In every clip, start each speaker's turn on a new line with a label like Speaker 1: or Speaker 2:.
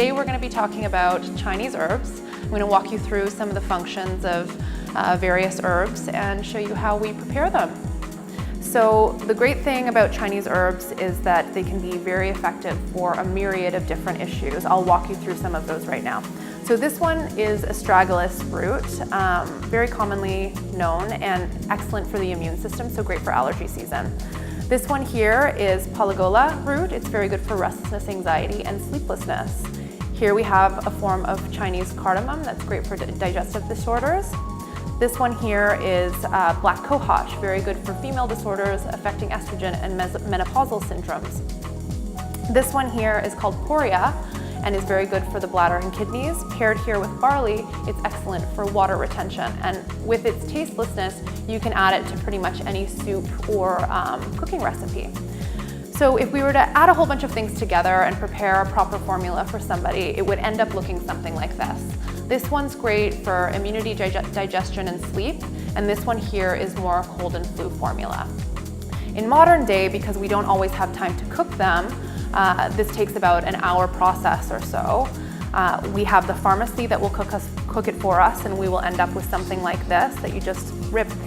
Speaker 1: today we're going to be talking about Chinese herbs. I'm going to walk you through some of the functions of various herbs and show you how we prepare them. So the great thing about Chinese herbs is that they can be very effective for a myriad of different issues. I'll walk you through some of those right now. So this one is astragalus root, very commonly known and excellent for the immune system, so great for allergy season. This one here is polygola root. It's very good for restlessness, anxiety, and sleeplessness. Here we have a form of Chinese cardamom that's great for digestive disorders. This one here is black cohosh, very good for female disorders affecting estrogen and menopausal syndromes. This one here is called poria and is very good for the bladder and kidneys. Paired here with barley, it's excellent for water retention. And with its tastelessness, you can add it to pretty much any soup or cooking recipe. So if we were to add a whole bunch of things together and prepare a proper formula for somebody, it would end up looking something like this. This one's great for immunity, digestion, and sleep, and this one here is more cold and flu formula. In modern day, because we don't always have time to cook them, this takes about an hour process or so. We have the pharmacy that will cook it for us, and we will end up with something like this that you just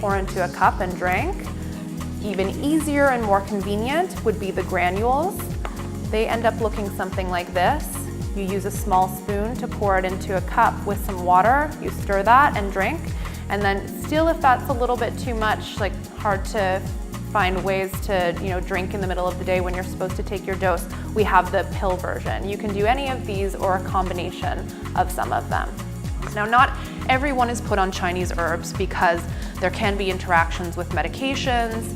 Speaker 1: pour into a cup and drink. Even easier and more convenient would be the granules. They end up looking something like this. You use a small spoon to pour it into a cup with some water. You stir that and drink. And then still, if that's a little bit too much, like hard to find ways to drink in the middle of the day when you're supposed to take your dose, we have the pill version. You can do any of these or a combination of some of them. Now, not everyone is put on Chinese herbs because there can be interactions with medications,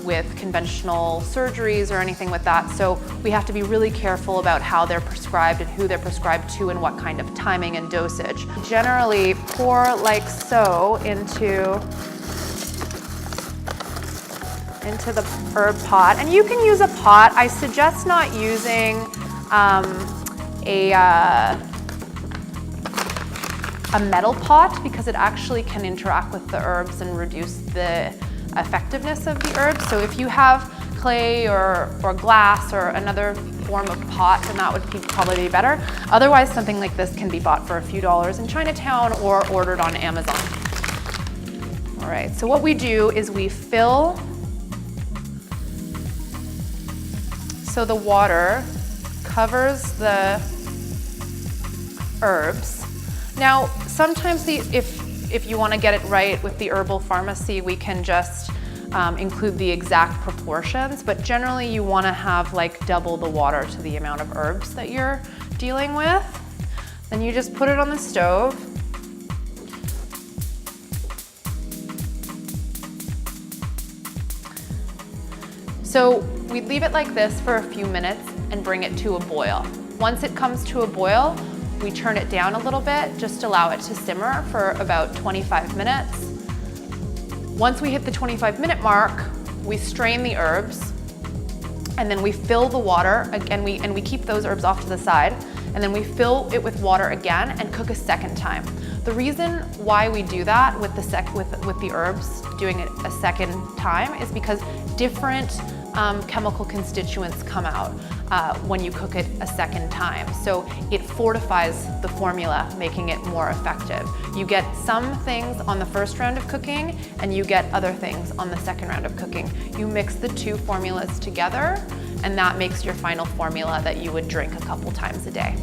Speaker 1: with conventional surgeries or anything with that. So we have to be really careful about how they're prescribed and who they're prescribed to and what kind of timing and dosage. Generally pour like so into the herb pot. And you can use a pot. I suggest not using a metal pot because it actually can interact with the herbs and reduce the effectiveness of the herbs. So if you have clay or glass or another form of pot, then that would probably be better. Otherwise, something like this can be bought for a few dollars in Chinatown or ordered on Amazon. All right, so what we do is we fill, so the water covers the herbs. Now, sometimes if you want to get it right with the herbal pharmacy, we can just include the exact proportions, but generally you want to have like double the water to the amount of herbs that you're dealing with. Then you just put it on the stove. So we leave it like this for a few minutes and bring it to a boil. Once it comes to a boil, we turn it down a little bit, just allow it to simmer for about 25 minutes. Once we hit the 25-minute mark, we strain the herbs, and then we fill the water again. We keep those herbs off to the side, and then we fill it with water again and cook a second time. The reason why we do that with the herbs, doing it a second time, is because different chemical constituents come out when you cook it a second time. So it fortifies the formula, making it more effective. You get some things on the first round of cooking and you get other things on the second round of cooking. You mix the two formulas together and that makes your final formula that you would drink a couple times a day.